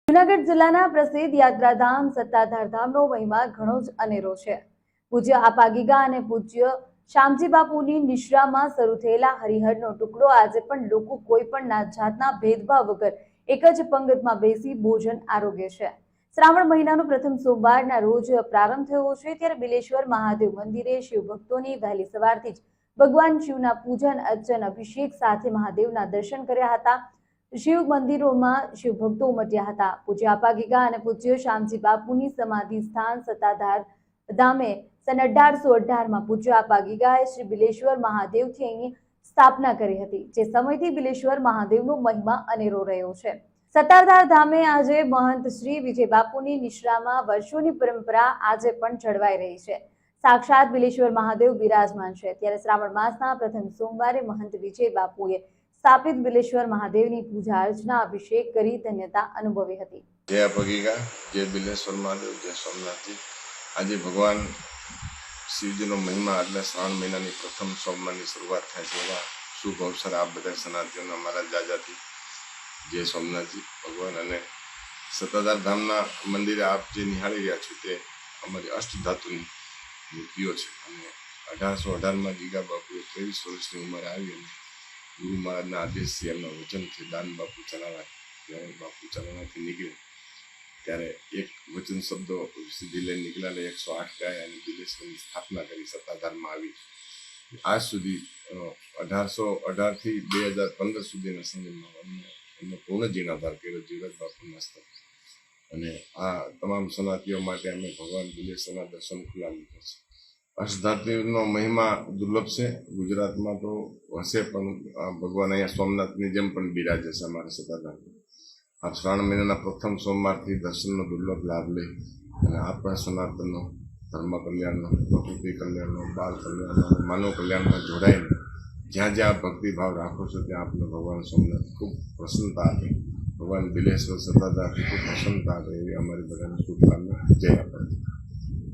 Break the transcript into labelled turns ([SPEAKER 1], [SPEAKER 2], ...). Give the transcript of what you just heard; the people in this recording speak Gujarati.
[SPEAKER 1] જૂનાગઢ જિલ્લાના પ્રસિદ્ધ યાત્રાધામ સત્તાધાર ધામનો મહિમા ઘણો જ અનેરો છે। પૂજ્ય આપાગીગા અને પૂજ્ય શામજી બાપુની નિશ્રામાં શરૂ થયેલા હરિહરનો ટુકડો આજે પણ લોકો કોઈ પણ જાતના ભેદભાવ વગર એક જ પંગતમાં બેસી ભોજન આરોગ્ય છે। શ્રાવણ મહિનાનો પ્રથમ સોમવારના રોજ પ્રારંભ થયો છે, ત્યારે બિલેશ્વર મહાદેવ મંદિરે શિવ ભક્તોની વહેલી સવારથી જ ભગવાન શિવના પૂજન અર્ચન અભિષેક સાથે મહાદેવના દર્શન કર્યા હતા। શિવ મંદિરોમાં શિવ ભક્તો ઉમટ્યા હતા। પૂજ્ય આપાગીગા અને પૂજ્ય શામજી બાપુની સમાધિ સ્થાન સત્તાધાર ધામે સન 1818 પૂજ્ય આપાગીગાએ શ્રી બિલેશ્વર મહાદેવથી અહીં સ્થાપના કરી હતી, જે સમયથી બિલેશ્વર મહાદેવનો મહિમા અનેરો રહ્યો છે। સત્તાધાર ધામે આજે મહંત શ્રી વિજય બાપુની નિશ્રામાં વર્ષોની પરંપરા આજે પણ જળવાઈ રહી છે। સાક્ષાત બિલેશ્વર મહાદેવ બિરાજમાન છે, ત્યારે શ્રાવણ માસના પ્રથમ સોમવારે મહંત વિજય બાપુએ સ્થાપિત બિલેશ્વર મહાદેવની પૂજા અર્ચના અભિષેક કરી ધન્યતા અનુભવી હતી।
[SPEAKER 2] જય આપાગીગા, જય બિલેશ્વર મહાદેવ, જય સોમનાથજી। આજે ભગવાન શિવજીનો મહિમા એટલે શ્રાવણ મહિનાની પ્રથમ સોમવારની શરૂઆત થાય છે, એવા શુભ અવસર આપ બધા સનાતનીઓના અમારા જાજાથી જય સોમનાથજી ભગવાન। અને સત્તાધાર ધામના મંદિરે આપ જે નિહાળી રહ્યા છો તે અમારી અષ્ટધાતુની મૂર્તિઓ છે। અને 1818 ગીગા બાપુએ 23 વર્ષની ઉંમરે આવી અને ગુરુ મહારાજના આદેશથી એમના વચનથી દાન બાપુ ચલાવા, જ્યારે બાપુ ચલાવાથી નીકળે ત્યારે એક વચન શબ્દો સીધી લઈને નીકળ્યા, 108 ગાય અને બિલેશ્વરની સ્થાપના કરી સત્તાધારમાં આવી। આજ સુધી 1818 થી 2015 સુધીના સમયમાં એમનો પૂર્ણ જીર્ણોદ્ધાર કર્યો જીવરાજ બાપુના હસ્તે। અને આ તમામ સનાતીઓ માટે અમે ભગવાન બિલેશ્વરના દર્શન ખુલ્લા મૂક્યા છે। અષ્ટધાતુનો મહિમા દુર્લભ છે, ગુજરાતમાં તો હશે, પણ ભગવાન અહીંયા સોમનાથની જેમ પણ બિરાજે છે અમારા સત્તાધારમાં। આ શ્રાવણ મહિનાના પ્રથમ સોમવારથી દર્શનનો દુર્લભ લાભ લઈ અને આપણા સનાતનનો ધર્મ કલ્યાણનો, પ્રકૃતિ કલ્યાણનો, બાળ કલ્યાણનો, માનવ કલ્યાણમાં જોડાઈને જ્યાં જ્યાં ભક્તિભાવ રાખો છો ત્યાં આપને ભગવાન સોમનાથ ખૂબ પ્રસન્નતા આપે, ભગવાન બિલેશ્વર સત્તાધાર ખૂબ પ્રસન્નતા આપે એવી અમારી બધાની શુભકામના। જય આપાગીગા।